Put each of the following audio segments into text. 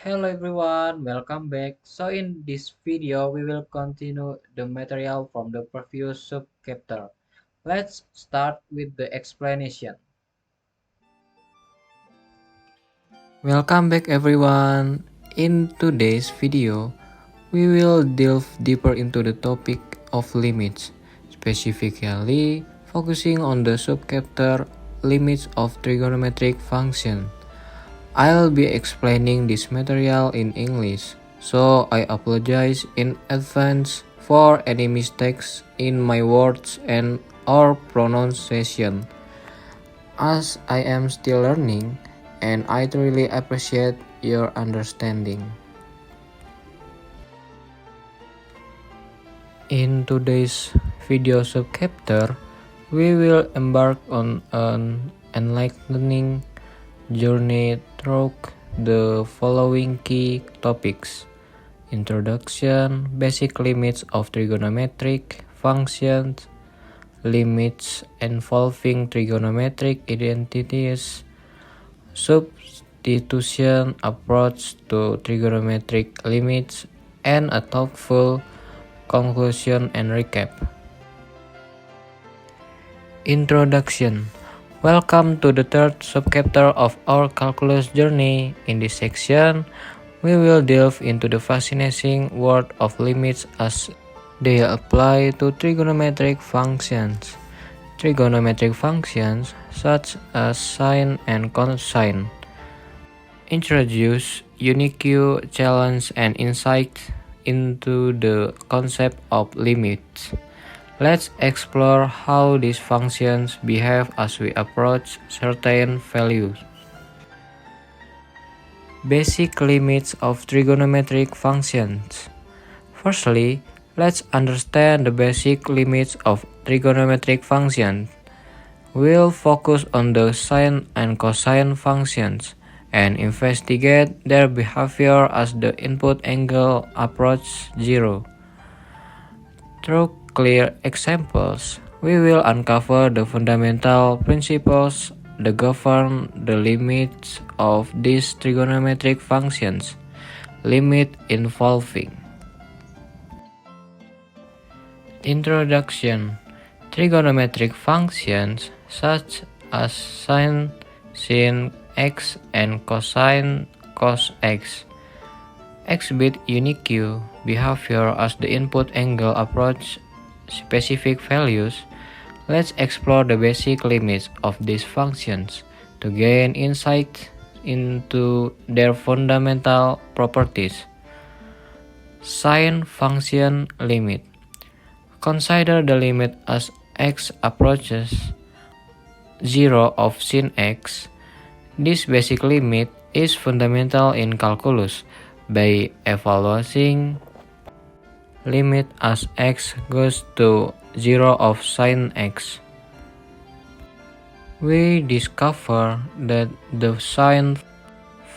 Hello everyone, welcome back. So in this video, we will continue the material from the previous subchapter. Let's start with the explanation. Welcome back everyone. In today's video, we will delve deeper into the topic of limits, specifically focusing on the subchapter limits of trigonometric function. I'll be explaining this material in English, so I apologize in advance for any mistakes in my words and or pronunciation, as I am still learning and I truly appreciate your understanding. In today's video subchapter, we will embark on an enlightening journey through the following key topics: introduction, basic limits of trigonometric functions, limits involving trigonometric identities, substitution approach to trigonometric limits, and a thoughtful conclusion and recap. Introduction. Welcome to the third subchapter of our calculus journey. In this section, we will delve into the fascinating world of limits as they apply to trigonometric functions. Trigonometric functions, such as sine and cosine, introduce unique challenge and insight into the concept of limits. Let's explore how these functions behave as we approach certain values. Basic limits of trigonometric functions. Firstly, let's understand the basic limits of trigonometric functions. We'll focus on the sine and cosine functions and investigate their behavior as the input angle approaches zero. Through clear examples, we will uncover the fundamental principles that govern the limits of these trigonometric functions. Limit involving. Introduction. Trigonometric functions such as sine, sin x, and cosine cos x exhibit unique behavior as the input angle approach specific values. Let's explore the basic limits of these functions to gain insight into their fundamental properties. Sine function limit. Consider the limit as x approaches 0 of sin x. This basic limit is fundamental in calculus. By evaluating limit as x goes to 0 of sin x, we discover that the sine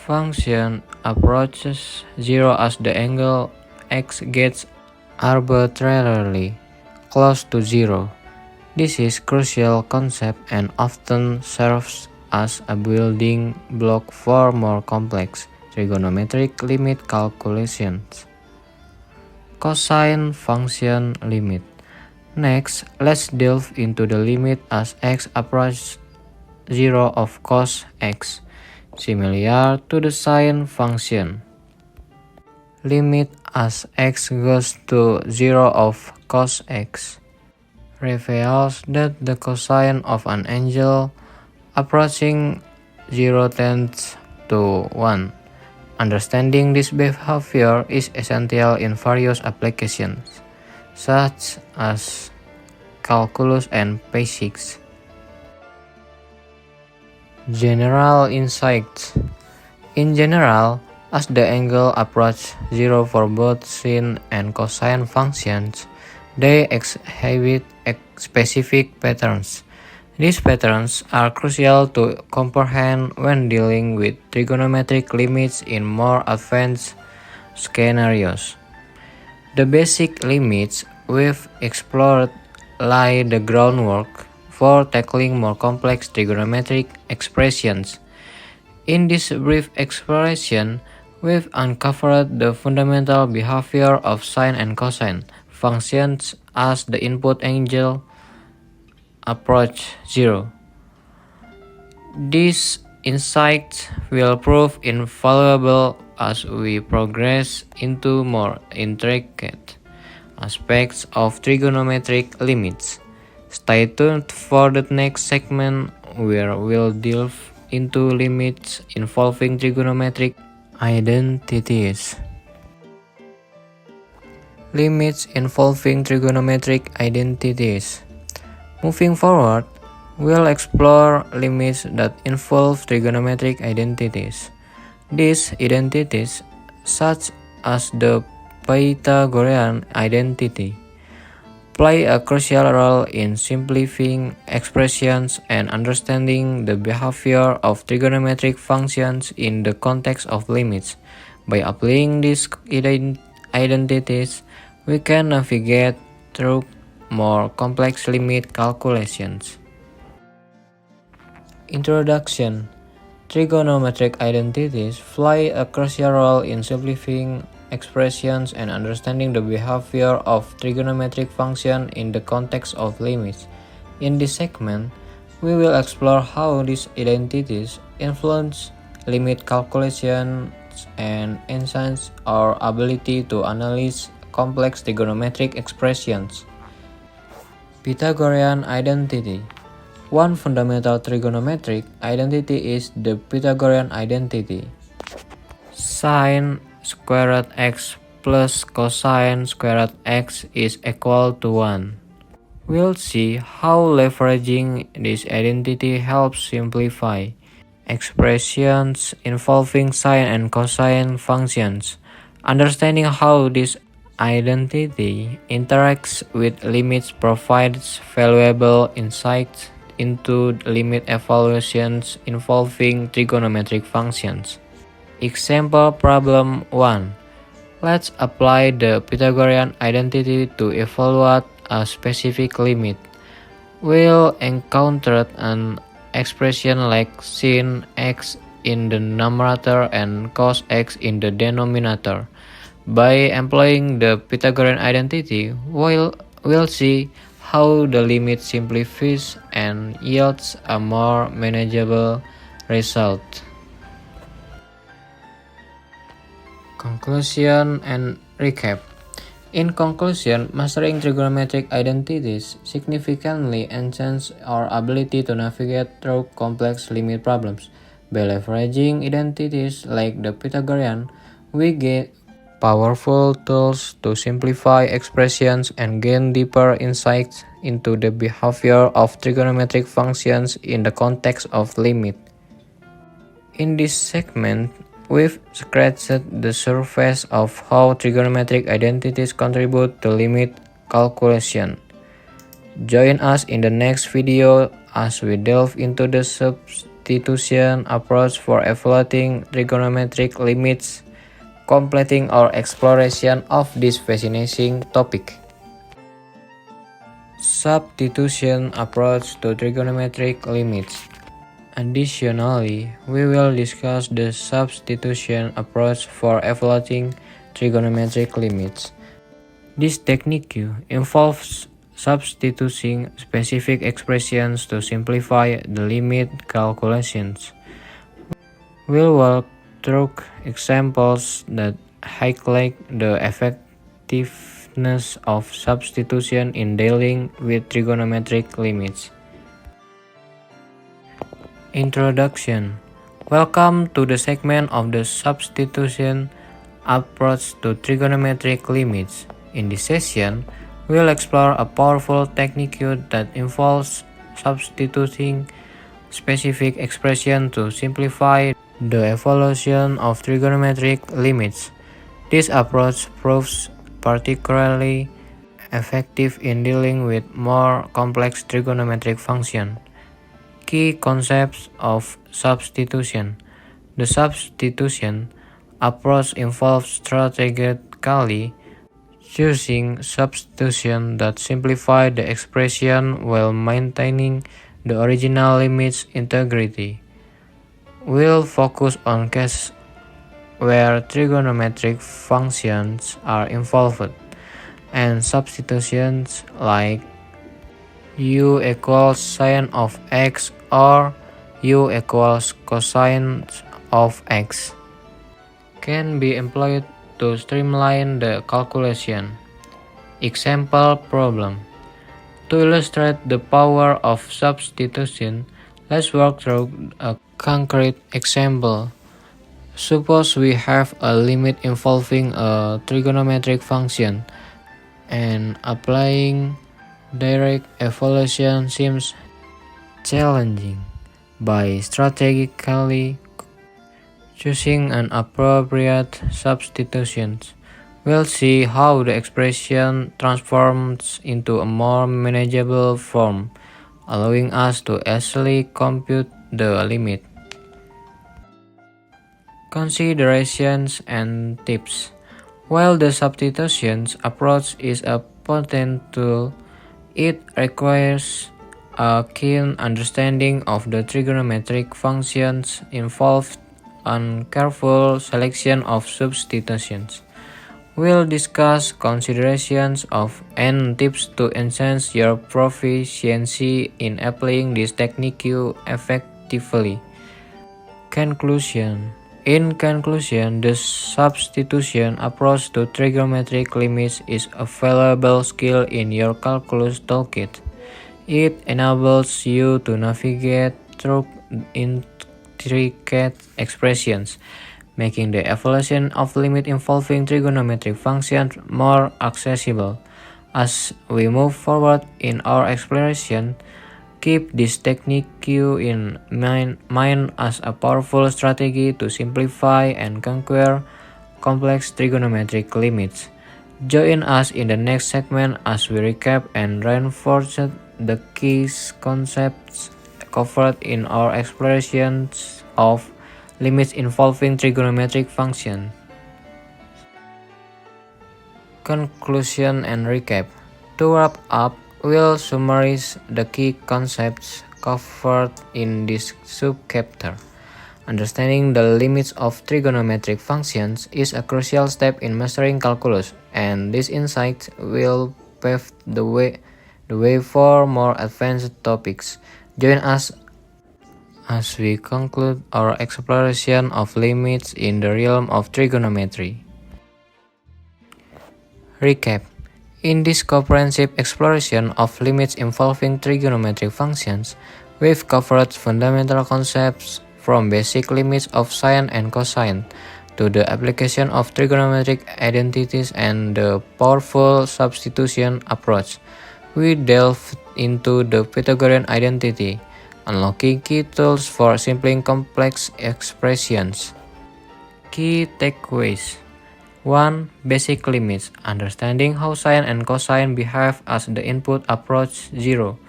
function approaches 0 as the angle x gets arbitrarily close to 0. This is a crucial concept and often serves as a building block for more complex trigonometric limit calculations. Cosine function limit. Next, let's delve into the limit as x approaches 0 of cos x, similar to the sine function. Limit as x goes to 0 of cos x reveals that the cosine of an angle approaching 0 tends to 1. Understanding this behavior is essential in various applications, such as calculus and physics. General insights. In general, as the angle approaches 0 for both sine and cosine functions, they exhibit specific patterns. These patterns are crucial to comprehend when dealing with trigonometric limits in more advanced scenarios. The basic limits we've explored lay the groundwork for tackling more complex trigonometric expressions. In this brief exploration, We've uncovered the fundamental behavior of sine and cosine functions as the input angle approach zero. These insights will prove invaluable as we progress into more intricate aspects of trigonometric limits. Stay tuned for the next segment where we'll delve into limits involving trigonometric identities. Limits involving trigonometric identities. Moving forward, we'll explore limits that involve trigonometric identities. These identities, such as the Pythagorean identity, play a crucial role in simplifying expressions and understanding the behavior of trigonometric functions in the context of limits. By applying these identities, we can navigate through more complex limit calculations. Introduction. Trigonometric identities play a crucial role in simplifying expressions and understanding the behavior of trigonometric functions in the context of limits. In this segment, we will explore how these identities influence limit calculations and enhance our ability to analyze complex trigonometric expressions. Pythagorean identity. One fundamental trigonometric identity is the Pythagorean identity. Sine squared x plus cosine squared x is equal to 1. We'll see how leveraging this identity helps simplify expressions involving sine and cosine functions. Understanding how this identity interacts with limits provides valuable insights into limit evaluations involving trigonometric functions. Example problem 1. Let's apply the Pythagorean identity to evaluate a specific limit. We'll encounter an expression like sin x in the numerator and cos x in the denominator. By employing the Pythagorean identity, we'll see how the limit simplifies and yields a more manageable result. Conclusion and recap. In conclusion, mastering trigonometric identities significantly enhances our ability to navigate through complex limit problems. By leveraging identities like the Pythagorean, we get powerful tools to simplify expressions and gain deeper insights into the behavior of trigonometric functions in the context of limit. In this segment, we've scratched the surface of how trigonometric identities contribute to limit calculation. Join us in the next video as we delve into the substitution approach for evaluating trigonometric limits, completing our exploration of this fascinating topic. Substitution approach to trigonometric limits. Additionally, we will discuss the substitution approach for evaluating trigonometric limits. This technique involves substituting specific expressions to simplify the limit calculations. We'll walk through examples that highlight the effectiveness of substitution in dealing with trigonometric limits. Introduction. Welcome to the segment of the substitution approach to trigonometric limits. In this session, we'll explore a powerful technique that involves substituting specific expressions to simplify the evaluation of trigonometric limits. This approach proves particularly effective in dealing with more complex trigonometric functions. Key concepts of substitution. The substitution approach involves strategically choosing substitutions that simplify the expression while maintaining the original limit's integrity. We'll focus on cases where trigonometric functions are involved, and substitutions like u equals sine of x or u equals cosine of x can be employed to streamline the calculation. Example problem. To illustrate the power of substitution, let's work through a concrete example. Suppose we have a limit involving a trigonometric function, and applying direct evaluation seems challenging. By strategically choosing an appropriate substitution, we'll see how the expression transforms into a more manageable form, allowing us to easily compute the limit. Considerations and tips. While the substitutions approach is a potent tool, it requires a keen understanding of the trigonometric functions involved and careful selection of substitutions. We'll discuss considerations of and tips to enhance your proficiency in applying this technique effectively. Conclusion. In conclusion, the substitution approach to trigonometric limits is a valuable skill in your calculus toolkit. It enables you to navigate through intricate expressions, making the evaluation of limit involving trigonometric functions more accessible. As we move forward in our exploration, keep this technique in mind as a powerful strategy to simplify and conquer complex trigonometric limits. Join us in the next segment as we recap and reinforce the key concepts covered in our explorations of limits involving trigonometric functions. Conclusion and recap. To wrap up, we'll summarize the key concepts covered in this subchapter. Understanding the limits of trigonometric functions is a crucial step in mastering calculus, and these insights will pave the way for more advanced topics. Join us as we conclude our exploration of limits in the realm of trigonometry. Recap. In this comprehensive exploration of limits involving trigonometric functions, we've covered fundamental concepts from basic limits of sine and cosine to the application of trigonometric identities and the powerful substitution approach. We delved into the Pythagorean identity, unlocking key tools for simplifying complex expressions. Key takeaways. 1. Basic limits. Understanding how sine and cosine behave as the input approach 0.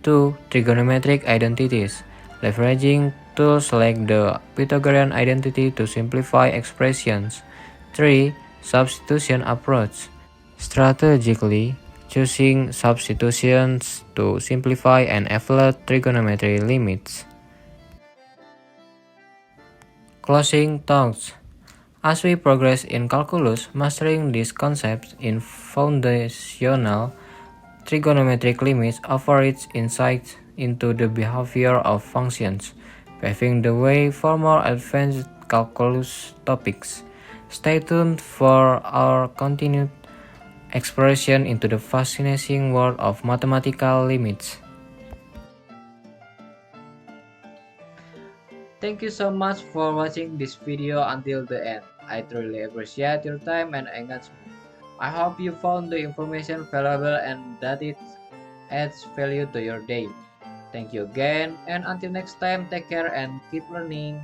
2. Trigonometric identities. Leveraging tools like the Pythagorean identity to simplify expressions. 3. Substitution approach. Strategically choosing substitutions to simplify and evaluate trigonometry limits. Closing thoughts. As we progress in calculus, mastering these concepts in foundational trigonometric limits offers insights into the behavior of functions, paving the way for more advanced calculus topics. Stay tuned for our continued exploration into the fascinating world of mathematical limits. Thank you so much for watching this video until the end. I truly appreciate your time and engagement. I hope you found the information valuable and that it adds value to your day. Thank you again, and until next time, take care and keep learning.